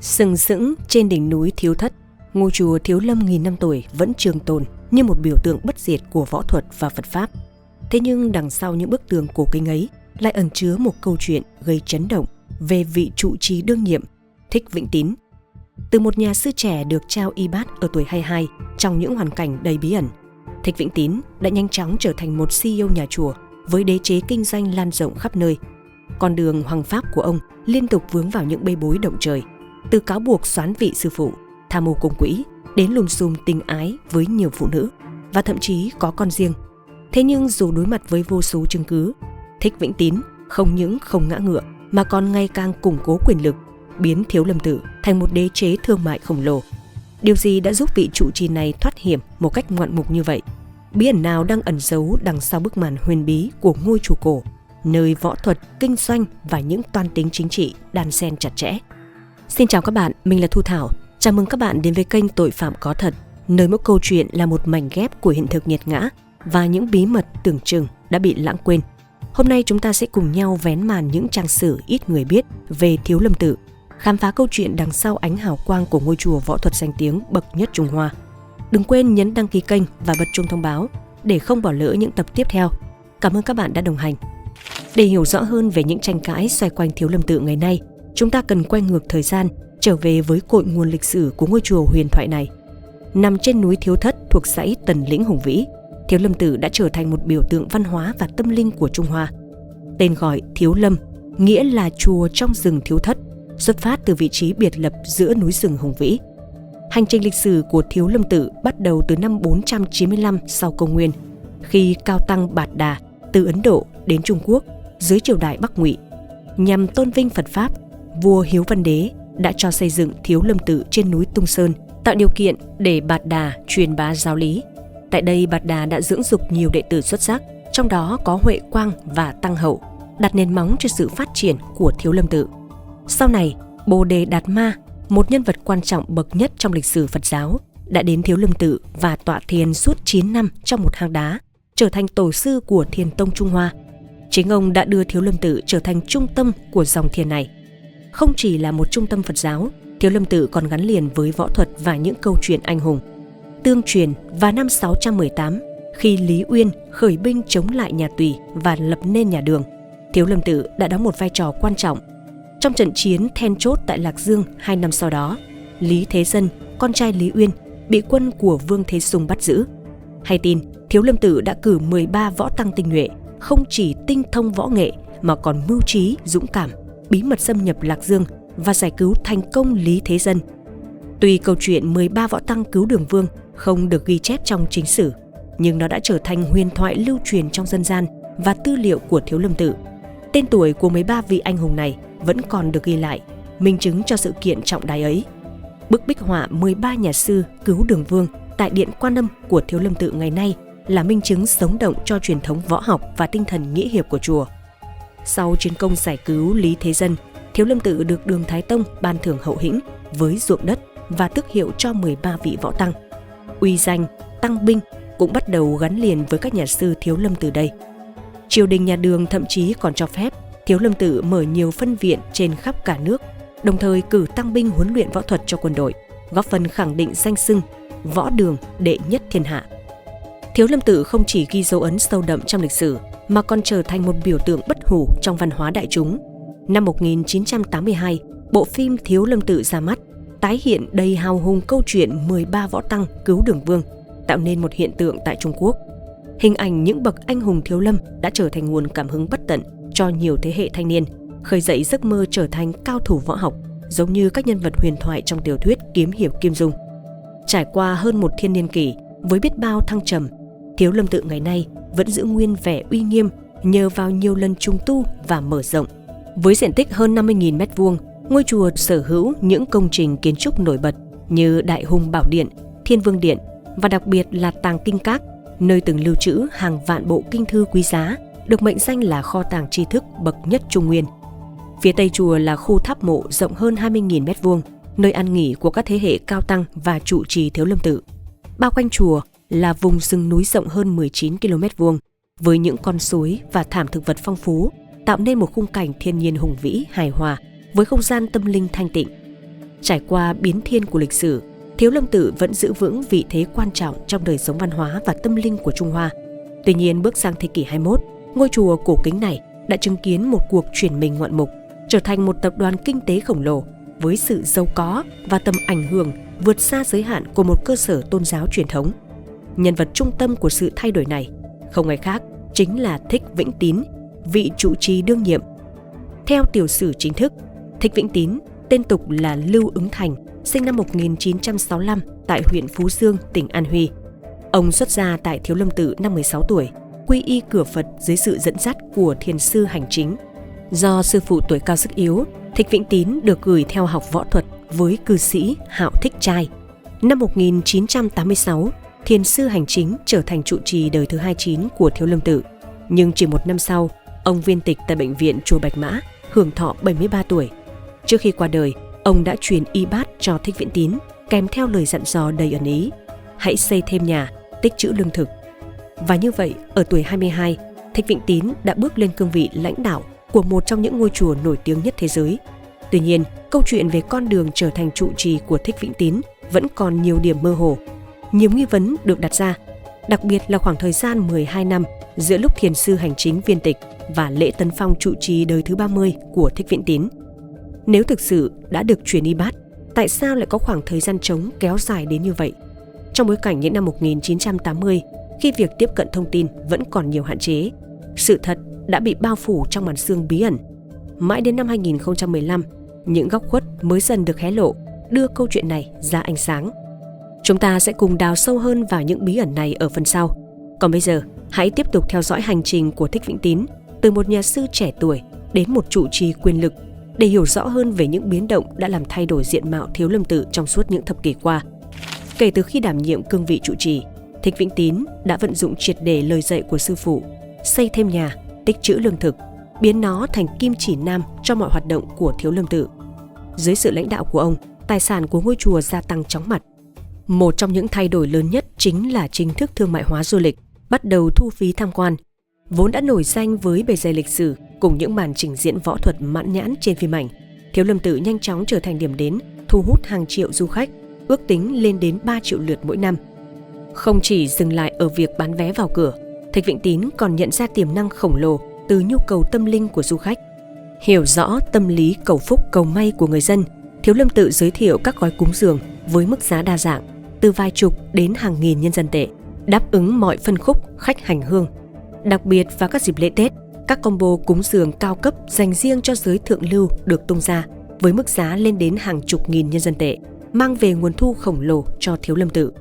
Sừng sững trên đỉnh núi Thiếu Thất, ngôi chùa Thiếu Lâm nghìn năm tuổi vẫn trường tồn như một biểu tượng bất diệt của võ thuật và Phật Pháp. Thế nhưng đằng sau những bức tường cổ kính ấy lại ẩn chứa một câu chuyện gây chấn động về vị trụ trì đương nhiệm Thích Vĩnh Tín. Từ một nhà sư trẻ được trao y bát ở tuổi 22 trong những hoàn cảnh đầy bí ẩn, Thích Vĩnh Tín đã nhanh chóng trở thành một CEO nhà chùa với đế chế kinh doanh lan rộng khắp nơi. Con đường hoằng pháp của ông liên tục vướng vào những bê bối động trời, từ cáo buộc soán vị sư phụ, tham mô công quỹ đến lùm xùm tình ái với nhiều phụ nữ và thậm chí có con riêng. Thế nhưng dù đối mặt với vô số chứng cứ, Thích Vĩnh Tín không những không ngã ngựa mà còn ngày càng củng cố quyền lực, biến Thiếu Lâm Tự thành một đế chế thương mại khổng lồ. Điều gì đã giúp vị trụ trì này thoát hiểm một cách ngoạn mục như vậy? Bí ẩn nào đang ẩn giấu đằng sau bức màn huyền bí của ngôi chùa cổ, nơi võ thuật, kinh doanh và những toan tính chính trị đan xen chặt chẽ? Xin chào các bạn, mình là Thu Thảo. Chào mừng các bạn đến với kênh Tội Phạm Có Thật, nơi mỗi câu chuyện là một mảnh ghép của hiện thực nghiệt ngã và những bí mật tưởng chừng đã bị lãng quên. Hôm nay chúng ta sẽ cùng nhau vén màn những trang sử ít người biết về Thiếu Lâm Tự, khám phá câu chuyện đằng sau ánh hào quang của ngôi chùa võ thuật danh tiếng bậc nhất Trung Hoa. Đừng quên nhấn đăng ký kênh và bật chuông thông báo để không bỏ lỡ những tập tiếp theo. Cảm ơn các bạn đã đồng hành. Để hiểu rõ hơn về những tranh cãi xoay quanh Thiếu Lâm Tự ngày nay, chúng ta cần quay ngược thời gian, trở về với cội nguồn lịch sử của ngôi chùa huyền thoại này. Nằm trên núi Thiếu Thất thuộc dãy Tần Lĩnh hùng vĩ, Thiếu Lâm Tự đã trở thành một biểu tượng văn hóa và tâm linh của Trung Hoa. Tên gọi Thiếu Lâm nghĩa là chùa trong rừng Thiếu Thất, xuất phát từ vị trí biệt lập giữa núi rừng hùng vĩ. Hành trình lịch sử của Thiếu Lâm Tự bắt đầu từ năm 495 sau Công nguyên, khi Cao Tăng Bạt Đà từ Ấn Độ đến Trung Quốc dưới triều đại Bắc Ngụy. Nhằm tôn vinh Phật Pháp, vua Hiếu Văn Đế đã cho xây dựng Thiếu Lâm Tự trên núi Tung Sơn, tạo điều kiện để Bạt Đà truyền bá giáo lý. Tại đây, Bạt Đà đã dưỡng dục nhiều đệ tử xuất sắc, trong đó có Huệ Quang và Tăng Hậu, đặt nền móng cho sự phát triển của Thiếu Lâm Tự. Sau này, Bồ Đề Đạt Ma, một nhân vật quan trọng bậc nhất trong lịch sử Phật giáo, đã đến Thiếu Lâm Tự và tọa thiền suốt 9 năm trong một hang đá, trở thành tổ sư của Thiền Tông Trung Hoa. Chính ông đã đưa Thiếu Lâm Tự trở thành trung tâm của dòng thiền này. Không chỉ là một trung tâm Phật giáo, Thiếu Lâm Tự còn gắn liền với võ thuật và những câu chuyện anh hùng. Tương truyền vào năm 618, khi Lý Uyên khởi binh chống lại nhà Tùy và lập nên nhà Đường, Thiếu Lâm Tự đã đóng một vai trò quan trọng. Trong trận chiến then chốt tại Lạc Dương 2 năm sau đó, Lý Thế Dân, con trai Lý Uyên, bị quân của Vương Thế Sung bắt giữ. Hay tin, Thiếu Lâm Tự đã cử 13 võ tăng tinh nhuệ, không chỉ tinh thông võ nghệ mà còn mưu trí, dũng cảm, bí mật xâm nhập Lạc Dương và giải cứu thành công Lý Thế Dân. Tuy câu chuyện 13 võ tăng cứu Đường Vương không được ghi chép trong chính sử, nhưng nó đã trở thành huyền thoại lưu truyền trong dân gian và tư liệu của Thiếu Lâm Tự. Tên tuổi của 13 vị anh hùng này vẫn còn được ghi lại, minh chứng cho sự kiện trọng đại ấy. Bức bích họa 13 nhà sư cứu Đường Vương tại Điện Quan Âm của Thiếu Lâm Tự ngày nay là minh chứng sống động cho truyền thống võ học và tinh thần nghĩa hiệp của chùa. Sau chiến công giải cứu Lý Thế Dân, Thiếu Lâm Tự được Đường Thái Tông ban thưởng hậu hĩnh với ruộng đất và tước hiệu cho 13 vị võ tăng. Uy danh tăng binh cũng bắt đầu gắn liền với các nhà sư Thiếu Lâm từ đây. Triều đình nhà Đường thậm chí còn cho phép Thiếu Lâm Tự mở nhiều phân viện trên khắp cả nước, đồng thời cử tăng binh huấn luyện võ thuật cho quân đội, góp phần khẳng định danh xưng võ đường đệ nhất thiên hạ. Thiếu Lâm Tự không chỉ ghi dấu ấn sâu đậm trong lịch sử mà còn trở thành một biểu tượng bất hủ trong văn hóa đại chúng. Năm 1982, bộ phim Thiếu Lâm Tự ra mắt, tái hiện đầy hào hùng câu chuyện 13 võ tăng cứu Đường Vương, tạo nên một hiện tượng tại Trung Quốc. Hình ảnh những bậc anh hùng Thiếu Lâm đã trở thành nguồn cảm hứng bất tận cho nhiều thế hệ thanh niên, khơi dậy giấc mơ trở thành cao thủ võ học, giống như các nhân vật huyền thoại trong tiểu thuyết kiếm hiệp Kim Dung. Trải qua hơn một thiên niên kỷ, với biết bao thăng trầm, Thiếu Lâm Tự ngày nay vẫn giữ nguyên vẻ uy nghiêm nhờ vào nhiều lần trùng tu và mở rộng. Với diện tích hơn 50.000 m², ngôi chùa sở hữu những công trình kiến trúc nổi bật như Đại Hùng Bảo Điện, Thiên Vương Điện và đặc biệt là Tàng Kinh Các, nơi từng lưu trữ hàng vạn bộ kinh thư quý giá, được mệnh danh là kho tàng tri thức bậc nhất Trung Nguyên. Phía tây chùa là khu tháp mộ rộng hơn 20.000 m², nơi an nghỉ của các thế hệ cao tăng và trụ trì Thiếu Lâm Tự. Bao quanh chùa là vùng rừng núi rộng hơn 19 km², với những con suối và thảm thực vật phong phú, tạo nên một khung cảnh thiên nhiên hùng vĩ, hài hòa với không gian tâm linh thanh tịnh. Trải qua biến thiên của lịch sử, Thiếu Lâm Tự vẫn giữ vững vị thế quan trọng trong đời sống văn hóa và tâm linh của Trung Hoa. Tuy nhiên, bước sang thế kỷ 21, ngôi chùa cổ kính này đã chứng kiến một cuộc chuyển mình ngoạn mục, trở thành một tập đoàn kinh tế khổng lồ với sự giàu có và tầm ảnh hưởng vượt xa giới hạn của một cơ sở tôn giáo truyền thống. Nhân vật trung tâm của sự thay đổi này không ai khác chính là Thích Vĩnh Tín, vị trụ trì đương nhiệm. Theo tiểu sử chính thức, Thích Vĩnh Tín, tên tục là Lưu Ứng Thành, sinh năm 1965 tại huyện Phú Dương, tỉnh An Huy. Ông xuất gia tại Thiếu Lâm Tự năm 16 tuổi, quy y cửa Phật dưới sự dẫn dắt của thiền sư Hành Chính. Do sư phụ tuổi cao sức yếu, Thích Vĩnh Tín được gửi theo học võ thuật với cư sĩ Hạo Thích Trai. Năm 1986, thiền sư Hành Chính trở thành trụ trì đời thứ 29 của Thiếu Lâm Tự. Nhưng chỉ một năm sau, ông viên tịch tại bệnh viện Chùa Bạch Mã, hưởng thọ 73 tuổi. Trước khi qua đời, ông đã truyền y bát cho Thích Vĩnh Tín, kèm theo lời dặn dò đầy ẩn ý: hãy xây thêm nhà, tích trữ lương thực. Và như vậy, ở tuổi 22, Thích Vĩnh Tín đã bước lên cương vị lãnh đạo của một trong những ngôi chùa nổi tiếng nhất thế giới. Tuy nhiên, câu chuyện về con đường trở thành trụ trì của Thích Vĩnh Tín vẫn còn nhiều điểm mơ hồ. Nhiều nghi vấn được đặt ra, đặc biệt là khoảng thời gian 12 năm giữa lúc thiền sư Hành Chính viên tịch và lễ tấn phong trụ trì đời thứ 30 của Thích Vĩnh Tín. Nếu thực sự đã được truyền y bát, tại sao lại có khoảng thời gian trống kéo dài đến như vậy? Trong bối cảnh những năm 1980, khi việc tiếp cận thông tin vẫn còn nhiều hạn chế, sự thật đã bị bao phủ trong màn sương bí ẩn. Mãi đến năm 2015, những góc khuất mới dần được hé lộ, đưa câu chuyện này ra ánh sáng. Chúng ta sẽ cùng đào sâu hơn vào những bí ẩn này ở phần sau. Còn bây giờ, hãy tiếp tục theo dõi hành trình của Thích Vĩnh Tín, từ một nhà sư trẻ tuổi đến một trụ trì quyền lực, để hiểu rõ hơn về những biến động đã làm thay đổi diện mạo Thiếu Lâm Tự trong suốt những thập kỷ qua. Kể từ khi đảm nhiệm cương vị trụ trì, Thích Vĩnh Tín đã vận dụng triệt để lời dạy của sư phụ, xây thêm nhà, tích trữ lương thực, biến nó thành kim chỉ nam cho mọi hoạt động của Thiếu Lâm Tự. Dưới sự lãnh đạo của ông, tài sản của ngôi chùa gia tăng chóng mặt. Một trong những thay đổi lớn nhất chính là chính thức thương mại hóa du lịch, bắt đầu thu phí tham quan. Vốn đã nổi danh với bề dày lịch sử cùng những màn trình diễn võ thuật mãn nhãn trên phim ảnh, Thiếu Lâm Tự nhanh chóng trở thành điểm đến thu hút hàng triệu du khách, ước tính lên đến 3 triệu lượt mỗi năm. Không chỉ dừng lại ở việc bán vé vào cửa, Thích Vĩnh Tín còn nhận ra tiềm năng khổng lồ từ nhu cầu tâm linh của du khách. Hiểu rõ tâm lý cầu phúc cầu may của người dân, Thiếu Lâm Tự giới thiệu các gói cúng dường với mức giá đa dạng, từ vài chục đến hàng nghìn nhân dân tệ, đáp ứng mọi phân khúc khách hành hương. Đặc biệt vào các dịp lễ Tết, các combo cúng dường cao cấp dành riêng cho giới thượng lưu được tung ra với mức giá lên đến hàng chục nghìn nhân dân tệ, mang về nguồn thu khổng lồ cho Thiếu Lâm Tự.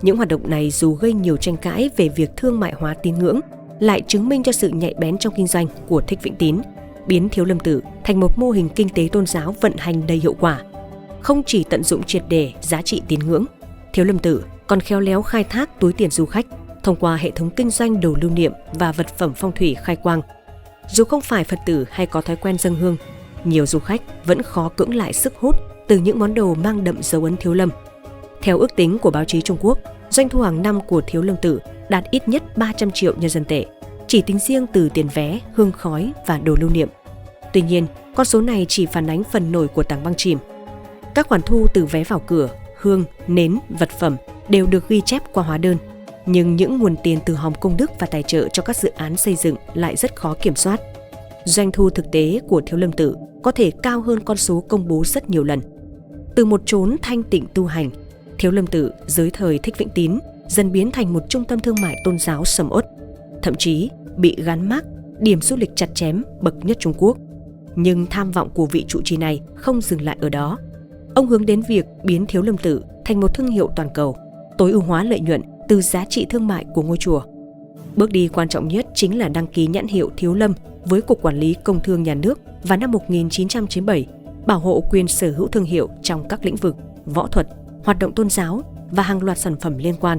Những hoạt động này dù gây nhiều tranh cãi về việc thương mại hóa tín ngưỡng, lại chứng minh cho sự nhạy bén trong kinh doanh của Thích Vĩnh Tín, biến Thiếu Lâm Tự thành một mô hình kinh tế tôn giáo vận hành đầy hiệu quả. Không chỉ tận dụng triệt để giá trị tín ngưỡng, Thiếu Lâm Tự còn khéo léo khai thác túi tiền du khách thông qua hệ thống kinh doanh đồ lưu niệm và vật phẩm phong thủy khai quang. Dù không phải Phật tử hay có thói quen dâng hương, nhiều du khách vẫn khó cưỡng lại sức hút từ những món đồ mang đậm dấu ấn Thiếu Lâm. Theo ước tính của báo chí Trung Quốc, doanh thu hàng năm của Thiếu Lâm Tự đạt ít nhất 300 triệu nhân dân tệ, chỉ tính riêng từ tiền vé, hương khói và đồ lưu niệm. Tuy nhiên, con số này chỉ phản ánh phần nổi của tảng băng chìm. Các khoản thu từ vé vào cửa, hương, nến, vật phẩm đều được ghi chép qua hóa đơn. Nhưng những nguồn tiền từ hòm công đức và tài trợ cho các dự án xây dựng lại rất khó kiểm soát. Doanh thu thực tế của Thiếu Lâm Tự có thể cao hơn con số công bố rất nhiều lần. Từ một chốn thanh tịnh tu hành, Thiếu Lâm Tự dưới thời Thích Vĩnh Tín dần biến thành một trung tâm thương mại tôn giáo sầm uất, thậm chí bị gắn mác điểm du lịch chặt chém bậc nhất Trung Quốc. Nhưng tham vọng của vị trụ trì này không dừng lại ở đó. Ông hướng đến việc biến Thiếu Lâm Tự thành một thương hiệu toàn cầu, tối ưu hóa lợi nhuận từ giá trị thương mại của ngôi chùa. Bước đi quan trọng nhất chính là đăng ký nhãn hiệu Thiếu Lâm với Cục Quản lý Công thương Nhà nước vào năm 1997, bảo hộ quyền sở hữu thương hiệu trong các lĩnh vực võ thuật, hoạt động tôn giáo và hàng loạt sản phẩm liên quan.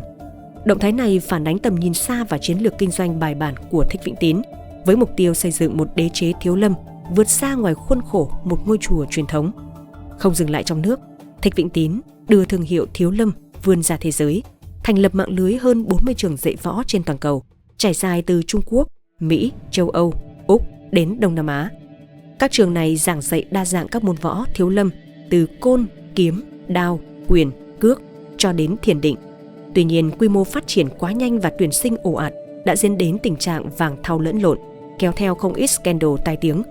Động thái này phản ánh tầm nhìn xa và chiến lược kinh doanh bài bản của Thích Vĩnh Tín, với mục tiêu xây dựng một đế chế Thiếu Lâm vượt xa ngoài khuôn khổ một ngôi chùa truyền thống. Không dừng lại trong nước, Thích Vĩnh Tín đưa thương hiệu Thiếu Lâm vươn ra thế giới, thành lập mạng lưới hơn 40 trường dạy võ trên toàn cầu, trải dài từ Trung Quốc, Mỹ, châu Âu, Úc đến Đông Nam Á. Các trường này giảng dạy đa dạng các môn võ Thiếu Lâm, từ côn, kiếm, đao, quyền, cước cho đến thiền định. Tuy nhiên, quy mô phát triển quá nhanh và tuyển sinh ồ ạt đã dẫn đến tình trạng vàng thau lẫn lộn, kéo theo không ít scandal tai tiếng.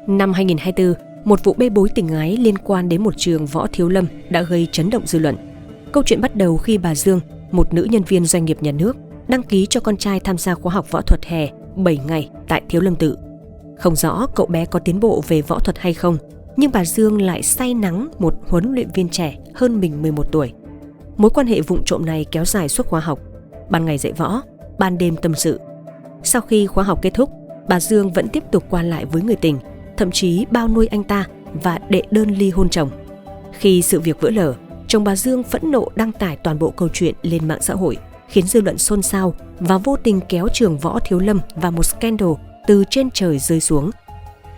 Năm 2024, một vụ bê bối tình ái liên quan đến một trường Võ Thiếu Lâm đã gây chấn động dư luận. Câu chuyện bắt đầu khi bà Dương, một nữ nhân viên doanh nghiệp nhà nước, đăng ký cho con trai tham gia khóa học võ thuật hè 7 ngày tại Thiếu Lâm Tự. Không rõ cậu bé có tiến bộ về võ thuật hay không, nhưng bà Dương lại say nắng một huấn luyện viên trẻ hơn mình 11 tuổi. Mối quan hệ vụng trộm này kéo dài suốt khóa học, ban ngày dạy võ, ban đêm tâm sự. Sau khi khóa học kết thúc, bà Dương vẫn tiếp tục qua lại với người tình, thậm chí bao nuôi anh ta và đệ đơn ly hôn chồng. Khi sự việc vỡ lở, chồng bà Dương phẫn nộ đăng tải toàn bộ câu chuyện lên mạng xã hội, khiến dư luận xôn xao và vô tình kéo trường Võ Thiếu Lâm vào một scandal từ trên trời rơi xuống.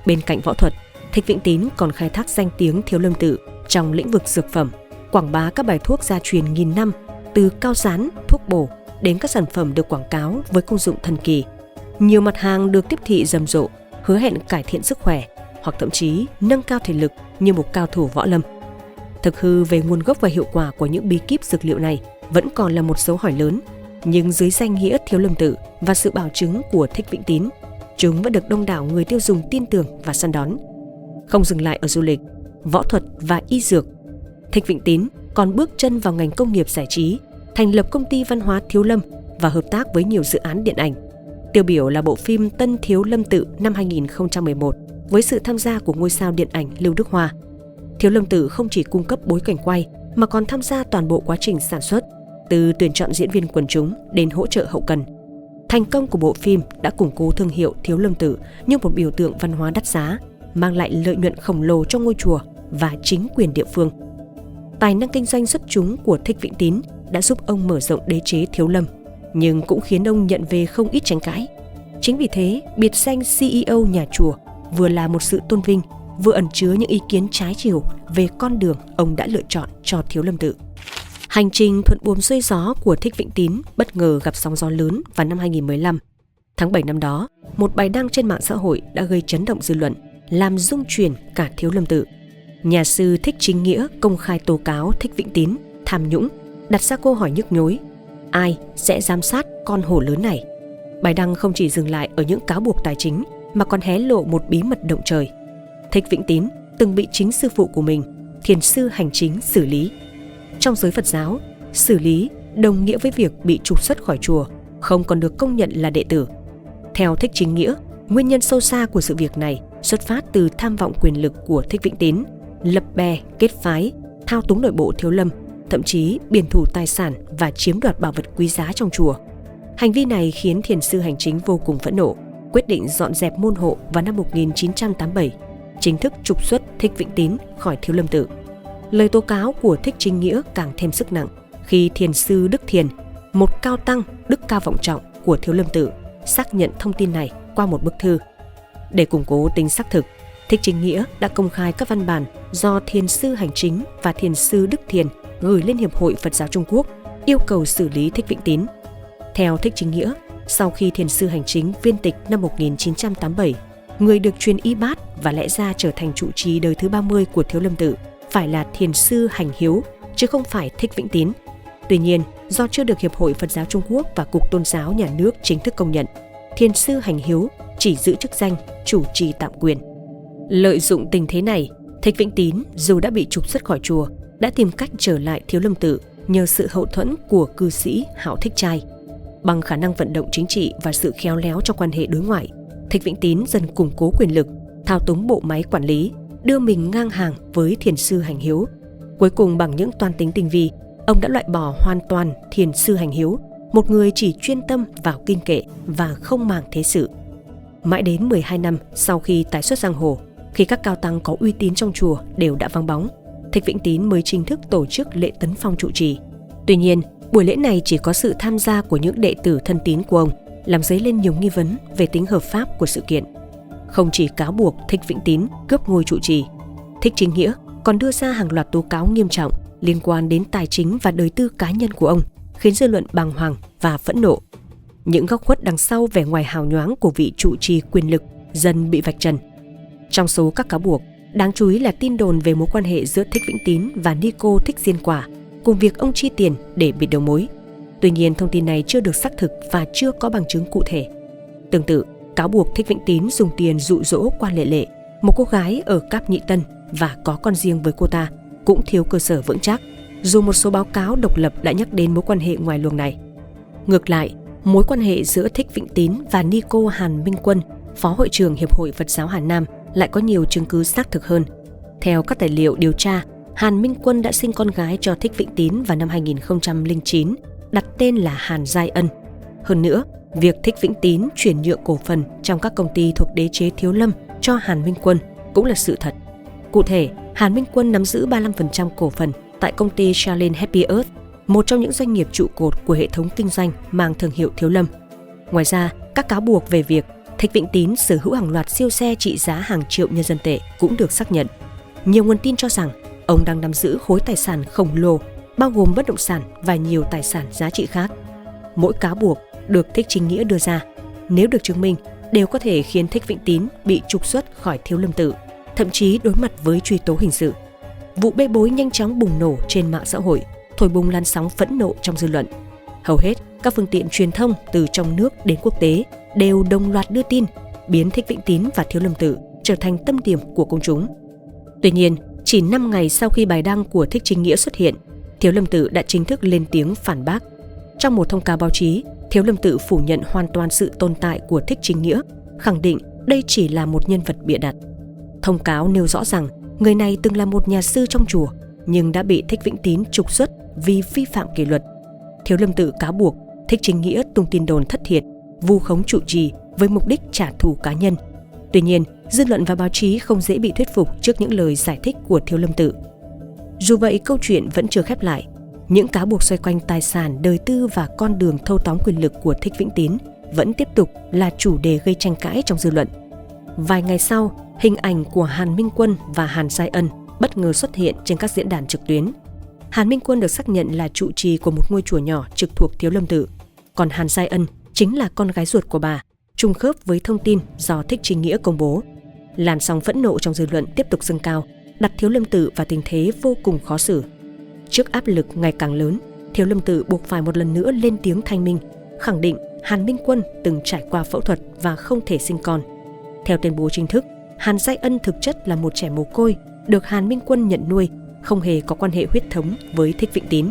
Bên cạnh võ thuật, Thích Vĩnh Tín còn khai thác danh tiếng Thiếu Lâm Tự trong lĩnh vực dược phẩm, quảng bá các bài thuốc gia truyền nghìn năm, từ cao rán, thuốc bổ đến các sản phẩm được quảng cáo với công dụng thần kỳ. Nhiều mặt hàng được tiếp thị rầm rộ, hứa hẹn cải thiện sức khỏe hoặc thậm chí nâng cao thể lực như một cao thủ võ lâm. Thực hư về nguồn gốc và hiệu quả của những bí kíp dược liệu này vẫn còn là một dấu hỏi lớn, nhưng dưới danh nghĩa Thiếu Lâm Tự và sự bảo chứng của Thích Vĩnh Tín, chúng vẫn được đông đảo người tiêu dùng tin tưởng và săn đón. Không dừng lại ở du lịch, võ thuật và y dược, Thích Vĩnh Tín còn bước chân vào ngành công nghiệp giải trí, thành lập công ty văn hóa Thiếu Lâm và hợp tác với nhiều dự án điện ảnh. Tiêu biểu là bộ phim Tân Thiếu Lâm Tự năm 2011 với sự tham gia của ngôi sao điện ảnh Lưu Đức Hoa. Thiếu Lâm Tự không chỉ cung cấp bối cảnh quay mà còn tham gia toàn bộ quá trình sản xuất, từ tuyển chọn diễn viên quần chúng đến hỗ trợ hậu cần. Thành công của bộ phim đã củng cố thương hiệu Thiếu Lâm Tự như một biểu tượng văn hóa đắt giá, mang lại lợi nhuận khổng lồ cho ngôi chùa và chính quyền địa phương. Tài năng kinh doanh xuất chúng của Thích Vĩnh Tín đã giúp ông mở rộng đế chế Thiếu Lâm, nhưng cũng khiến ông nhận về không ít tranh cãi. Chính vì thế, biệt danh CEO nhà chùa vừa là một sự tôn vinh, vừa ẩn chứa những ý kiến trái chiều về con đường ông đã lựa chọn cho Thiếu Lâm Tự. Hành trình thuận buồm xuôi gió của Thích Vĩnh Tín bất ngờ gặp sóng gió lớn vào năm 2015. Tháng 7 năm đó, một bài đăng trên mạng xã hội đã gây chấn động dư luận, làm rung chuyển cả Thiếu Lâm Tự. Nhà sư Thích Chính Nghĩa công khai tố cáo Thích Vĩnh Tín tham nhũng, đặt ra câu hỏi nhức nhối: ai sẽ giám sát con hổ lớn này? Bài đăng không chỉ dừng lại ở những cáo buộc tài chính mà còn hé lộ một bí mật động trời. Thích Vĩnh Tín từng bị chính sư phụ của mình, thiền sư hành chính, xử lý. Trong giới Phật giáo, xử lý đồng nghĩa với việc bị trục xuất khỏi chùa, không còn được công nhận là đệ tử. Theo Thích Chính Nghĩa, nguyên nhân sâu xa của sự việc này xuất phát từ tham vọng quyền lực của Thích Vĩnh Tín, lập bè, kết phái, thao túng nội bộ Thiếu Lâm, thậm chí biển thủ tài sản và chiếm đoạt bảo vật quý giá trong chùa. Hành vi này khiến thiền sư hành chính vô cùng phẫn nộ, quyết định dọn dẹp môn hộ vào năm 1987, chính thức trục xuất Thích Vĩnh Tín khỏi Thiếu Lâm Tự. Lời tố cáo của Thích Chính Nghĩa càng thêm sức nặng khi thiền sư Đức Thiền, một cao tăng đức cao vọng trọng của Thiếu Lâm Tự, xác nhận thông tin này qua một bức thư. Để củng cố tính xác thực, Thích Chính Nghĩa đã công khai các văn bản do thiền sư hành chính và thiền sư Đức Thiền gửi lên Hiệp hội Phật giáo Trung Quốc, yêu cầu xử lý Thích Vĩnh Tín. Theo Thích Chính Nghĩa, sau khi thiền sư hành chính viên tịch năm 1987, người được truyền y bát và lẽ ra trở thành trụ trì đời thứ 30 của Thiếu Lâm Tự phải là thiền sư Hành Hiếu, chứ không phải Thích Vĩnh Tín. Tuy nhiên, do chưa được Hiệp hội Phật giáo Trung Quốc và Cục Tôn giáo Nhà nước chính thức công nhận, thiền sư Hành Hiếu chỉ giữ chức danh chủ trì tạm quyền. Lợi dụng tình thế này, Thích Vĩnh Tín dù đã bị trục xuất khỏi chùa, đã tìm cách trở lại Thiếu Lâm Tự nhờ sự hậu thuẫn của cư sĩ Hạo Thích Trai. Bằng khả năng vận động chính trị và sự khéo léo trong quan hệ đối ngoại, Thích Vĩnh Tín dần củng cố quyền lực, thao túng bộ máy quản lý, đưa mình ngang hàng với thiền sư Hành Hiếu. Cuối cùng bằng những toan tính tinh vi, ông đã loại bỏ hoàn toàn thiền sư Hành Hiếu, một người chỉ chuyên tâm vào kinh kệ và không màng thế sự. Mãi đến 12 năm sau khi tái xuất giang hồ, khi các cao tăng có uy tín trong chùa đều đã vắng bóng, Thích Vĩnh Tín mới chính thức tổ chức lễ tấn phong trụ trì. Tuy nhiên, buổi lễ này chỉ có sự tham gia của những đệ tử thân tín của ông, làm dấy lên nhiều nghi vấn về tính hợp pháp của sự kiện. Không chỉ cáo buộc Thích Vĩnh Tín cướp ngôi trụ trì, Thích Chính Nghĩa còn đưa ra hàng loạt tố cáo nghiêm trọng liên quan đến tài chính và đời tư cá nhân của ông, khiến dư luận bàng hoàng và phẫn nộ. Những góc khuất đằng sau vẻ ngoài hào nhoáng của vị trụ trì quyền lực dần bị vạch trần. Trong số các cáo buộc Đáng chú ý là tin đồn về mối quan hệ giữa Thích Vĩnh Tín và Nico Thích Diên Quả, cùng việc ông chi tiền để bịt đầu mối. Tuy nhiên, thông tin này chưa được xác thực và chưa có bằng chứng cụ thể. Tương tự, cáo buộc Thích Vĩnh Tín dùng tiền dụ dỗ Quan Lệ Lệ, một cô gái ở Cáp Nhĩ Tân và có con riêng với cô ta, cũng thiếu cơ sở vững chắc, dù một số báo cáo độc lập đã nhắc đến mối quan hệ ngoài luồng này. Ngược lại, mối quan hệ giữa Thích Vĩnh Tín và Nico Hàn Minh Quân, Phó Hội trưởng Hiệp hội Phật giáo Hà Nam, lại có nhiều chứng cứ xác thực hơn. Theo các tài liệu điều tra, Hàn Minh Quân đã sinh con gái cho Thích Vĩnh Tín vào năm 2009, đặt tên là Hàn Giai Ân. Hơn nữa, việc Thích Vĩnh Tín chuyển nhượng cổ phần trong các công ty thuộc đế chế Thiếu Lâm cho Hàn Minh Quân cũng là sự thật. Cụ thể, Hàn Minh Quân nắm giữ 35% cổ phần tại công ty Charlene Happy Earth, một trong những doanh nghiệp trụ cột của hệ thống kinh doanh mang thương hiệu Thiếu Lâm. Ngoài ra, các cáo buộc về việc Thích Vĩnh Tín sở hữu hàng loạt siêu xe trị giá hàng triệu nhân dân tệ cũng được xác nhận. Nhiều nguồn tin cho rằng ông đang nắm giữ khối tài sản khổng lồ, bao gồm bất động sản và nhiều tài sản giá trị khác. Mỗi cáo buộc được Thích Chính Nghĩa đưa ra, nếu được chứng minh, đều có thể khiến Thích Vĩnh Tín bị trục xuất khỏi Thiếu Lâm Tự, thậm chí đối mặt với truy tố hình sự. Vụ bê bối nhanh chóng bùng nổ trên mạng xã hội, thổi bùng làn sóng phẫn nộ trong dư luận. Hầu hết các phương tiện truyền thông từ trong nước đến quốc tế đều đồng loạt đưa tin, biến Thích Vĩnh Tín và Thiếu Lâm Tự trở thành tâm điểm của công chúng. Tuy nhiên, chỉ 5 ngày sau khi bài đăng của Thích Chính Nghĩa xuất hiện, Thiếu Lâm Tự đã chính thức lên tiếng phản bác. Trong một thông cáo báo chí, Thiếu Lâm Tự phủ nhận hoàn toàn sự tồn tại của Thích Chính Nghĩa, khẳng định đây chỉ là một nhân vật bịa đặt. Thông cáo nêu rõ rằng người này từng là một nhà sư trong chùa, nhưng đã bị Thích Vĩnh Tín trục xuất vì vi phạm kỷ luật. Thiếu Lâm Tự cáo buộc Thích Chính Nghĩa tung tin đồn thất thiệt, vu khống trụ trì với mục đích trả thù cá nhân. Tuy nhiên, dư luận và báo chí không dễ bị thuyết phục trước những lời giải thích của Thiếu Lâm Tự. Dù vậy, câu chuyện vẫn chưa khép lại. Những cáo buộc xoay quanh tài sản, đời tư và con đường thâu tóm quyền lực của Thích Vĩnh Tín vẫn tiếp tục là chủ đề gây tranh cãi trong dư luận. Vài ngày sau, hình ảnh của Hàn Minh Quân và Hàn Giai Ân bất ngờ xuất hiện trên các diễn đàn trực tuyến. Hàn Minh Quân được xác nhận là trụ trì của một ngôi chùa nhỏ trực thuộc Thiếu Lâm Tự, còn Hàn Giai Ân chính là con gái ruột của bà, trùng khớp với thông tin do Thích Chính Nghĩa công bố. Làn sóng phẫn nộ trong dư luận tiếp tục dâng cao, đặt Thiếu Lâm Tự vào tình thế vô cùng khó xử. Trước áp lực ngày càng lớn, Thiếu Lâm Tự buộc phải một lần nữa lên tiếng thanh minh, khẳng định Hàn Minh Quân từng trải qua phẫu thuật và không thể sinh con. Theo tuyên bố chính thức, Hàn Giai Ân thực chất là một trẻ mồ côi, được Hàn Minh Quân nhận nuôi, không hề có quan hệ huyết thống với Thích Vĩnh Tín.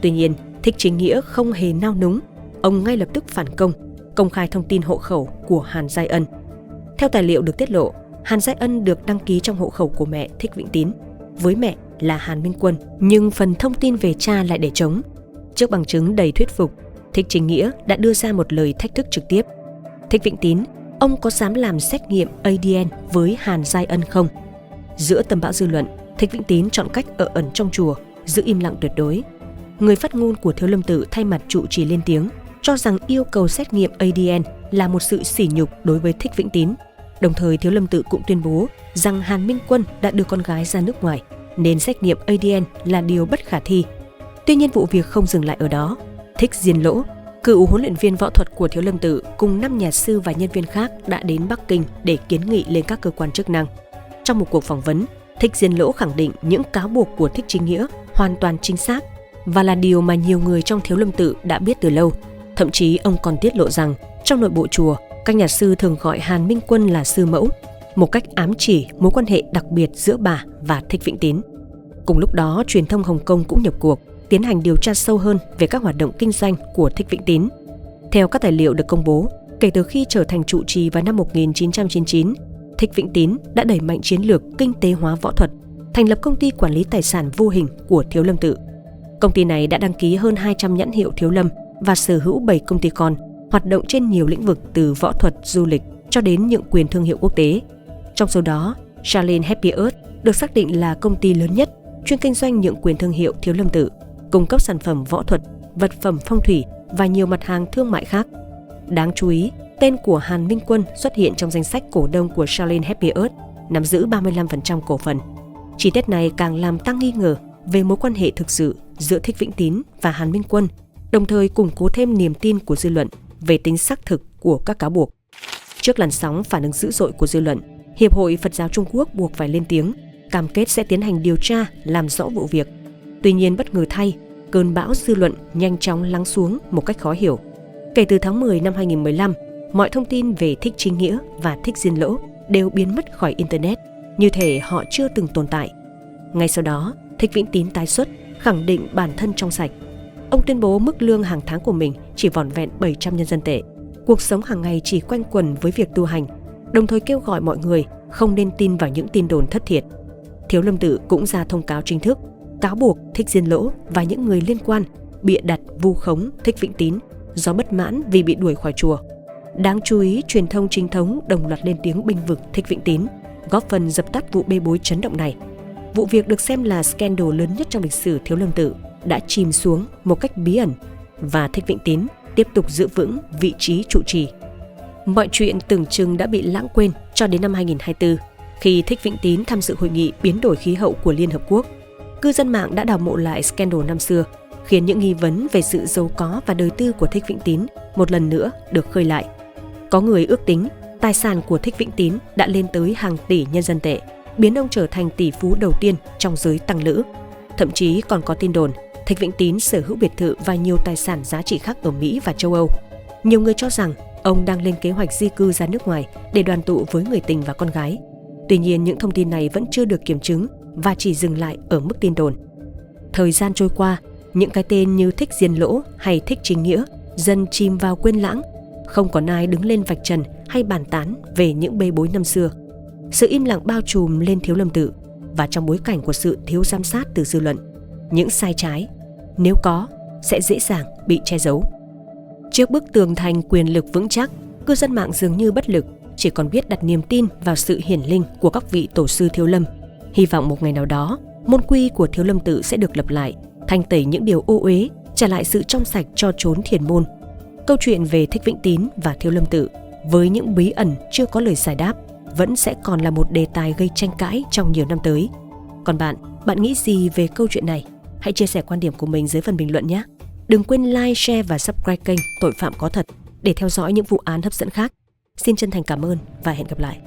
Tuy nhiên, Thích Chính Nghĩa không hề nao núng, ông ngay lập tức phản công khai thông tin hộ khẩu của Hàn Giai Ân. Theo tài liệu được tiết lộ, Hàn Giai Ân được đăng ký trong hộ khẩu của mẹ Thích Vĩnh Tín, với mẹ là Hàn Minh Quân, nhưng phần thông tin về cha lại để trống. Trước bằng chứng đầy thuyết phục, Thích Chính Nghĩa đã đưa ra một lời thách thức trực tiếp. Thích Vĩnh Tín, ông có dám làm xét nghiệm ADN với Hàn Giai Ân không? Giữa tầm bão dư luận, Thích Vĩnh Tín chọn cách ở ẩn trong chùa, giữ im lặng tuyệt đối. Người phát ngôn của Thiếu Lâm Tự thay mặt trụ trì lên tiếng, cho rằng yêu cầu xét nghiệm ADN là một sự sỉ nhục đối với Thích Vĩnh Tín. Đồng thời, Thiếu Lâm Tự cũng tuyên bố rằng Hàn Minh Quân đã đưa con gái ra nước ngoài, nên xét nghiệm ADN là điều bất khả thi. Tuy nhiên, vụ việc không dừng lại ở đó. Thích Diên Lỗ, cựu huấn luyện viên võ thuật của Thiếu Lâm Tự, cùng 5 nhà sư và nhân viên khác đã đến Bắc Kinh để kiến nghị lên các cơ quan chức năng. Trong một cuộc phỏng vấn, Thích Diên Lỗ khẳng định những cáo buộc của Thích Chính Nghĩa hoàn toàn chính xác và là điều mà nhiều người trong Thiếu Lâm Tự đã biết từ lâu. Thậm chí ông còn tiết lộ rằng trong nội bộ chùa, các nhà sư thường gọi Hàn Minh Quân là sư mẫu, một cách ám chỉ mối quan hệ đặc biệt giữa bà và Thích Vĩnh Tín. Cùng lúc đó, truyền thông Hồng Kông cũng nhập cuộc, tiến hành điều tra sâu hơn về các hoạt động kinh doanh của Thích Vĩnh Tín. Theo các tài liệu được công bố, kể từ khi trở thành trụ trì vào năm 1999, Thích Vĩnh Tín đã đẩy mạnh chiến lược kinh tế hóa võ thuật, thành lập công ty quản lý tài sản vô hình của Thiếu Lâm Tự. Công ty này đã đăng ký hơn 200 nhãn hiệu Thiếu Lâm và sở hữu 7 công ty con, hoạt động trên nhiều lĩnh vực từ võ thuật, du lịch cho đến nhượng quyền thương hiệu quốc tế. Trong số đó, Charlene Happy Earth được xác định là công ty lớn nhất, chuyên kinh doanh nhượng quyền thương hiệu Thiếu Lâm Tự, cung cấp sản phẩm võ thuật, vật phẩm phong thủy và nhiều mặt hàng thương mại khác. Đáng chú ý, tên của Hàn Minh Quân xuất hiện trong danh sách cổ đông của Charlene Happy Earth, nắm giữ 35% cổ phần. Chi tiết này càng làm tăng nghi ngờ về mối quan hệ thực sự giữa Thích Vĩnh Tín và Hàn Minh Quân, đồng thời củng cố thêm niềm tin của dư luận về tính xác thực của các cáo buộc. Trước làn sóng phản ứng dữ dội của dư luận, Hiệp hội Phật giáo Trung Quốc buộc phải lên tiếng, cam kết sẽ tiến hành điều tra, làm rõ vụ việc. Tuy nhiên bất ngờ thay, cơn bão dư luận nhanh chóng lắng xuống một cách khó hiểu. Kể từ tháng 10 năm 2015, mọi thông tin về Thích Chính Nghĩa và Thích Diên Lỗ đều biến mất khỏi Internet, như thể họ chưa từng tồn tại. Ngay sau đó, Thích Vĩnh Tín tái xuất, khẳng định bản thân trong sạch. Ông tuyên bố mức lương hàng tháng của mình chỉ vỏn vẹn 700 nhân dân tệ. Cuộc sống hàng ngày chỉ quanh quẩn với việc tu hành, đồng thời kêu gọi mọi người không nên tin vào những tin đồn thất thiệt. Thiếu Lâm Tự cũng ra thông cáo chính thức, cáo buộc Thích Diên Lỗ và những người liên quan bịa đặt vu khống Thích Vĩnh Tín do bất mãn vì bị đuổi khỏi chùa. Đáng chú ý, truyền thông chính thống đồng loạt lên tiếng bênh vực Thích Vĩnh Tín, góp phần dập tắt vụ bê bối chấn động này. Vụ việc được xem là scandal lớn nhất trong lịch sử Thiếu Lâm Tự đã chìm xuống một cách bí ẩn và Thích Vĩnh Tín tiếp tục giữ vững vị trí trụ trì. Mọi chuyện tưởng chừng đã bị lãng quên cho đến năm 2024, khi Thích Vĩnh Tín tham dự hội nghị biến đổi khí hậu của Liên Hợp Quốc. Cư dân mạng đã đào mộ lại scandal năm xưa, khiến những nghi vấn về sự giàu có và đời tư của Thích Vĩnh Tín một lần nữa được khơi lại. Có người ước tính tài sản của Thích Vĩnh Tín đã lên tới hàng tỷ nhân dân tệ, biến ông trở thành tỷ phú đầu tiên trong giới tăng lữ. Thậm chí còn có tin đồn Thích Vĩnh Tín sở hữu biệt thự và nhiều tài sản giá trị khác ở Mỹ và châu Âu. Nhiều người cho rằng ông đang lên kế hoạch di cư ra nước ngoài để đoàn tụ với người tình và con gái. Tuy nhiên, những thông tin này vẫn chưa được kiểm chứng và chỉ dừng lại ở mức tin đồn. Thời gian trôi qua, những cái tên như Thích Diên Lỗ hay Thích Chính Nghĩa dần chìm vào quên lãng. Không còn ai đứng lên vạch trần hay bàn tán về những bê bối năm xưa. Sự im lặng bao trùm lên Thiếu Lâm Tự, và trong bối cảnh của sự thiếu giám sát từ dư luận, những sai trái, nếu có, sẽ dễ dàng bị che giấu. Trước bức tường thành quyền lực vững chắc, cư dân mạng dường như bất lực, chỉ còn biết đặt niềm tin vào sự hiển linh của các vị tổ sư Thiếu Lâm. Hy vọng một ngày nào đó, môn quy của Thiếu Lâm Tự sẽ được lập lại, thanh tẩy những điều ô uế, trả lại sự trong sạch cho chốn thiền môn. Câu chuyện về Thích Vĩnh Tín và Thiếu Lâm Tự, với những bí ẩn chưa có lời giải đáp, vẫn sẽ còn là một đề tài gây tranh cãi trong nhiều năm tới. Còn bạn nghĩ gì về câu chuyện này? Hãy chia sẻ quan điểm của mình dưới phần bình luận nhé! Đừng quên like, share và subscribe kênh Tội Phạm Có Thật để theo dõi những vụ án hấp dẫn khác. Xin chân thành cảm ơn và hẹn gặp lại!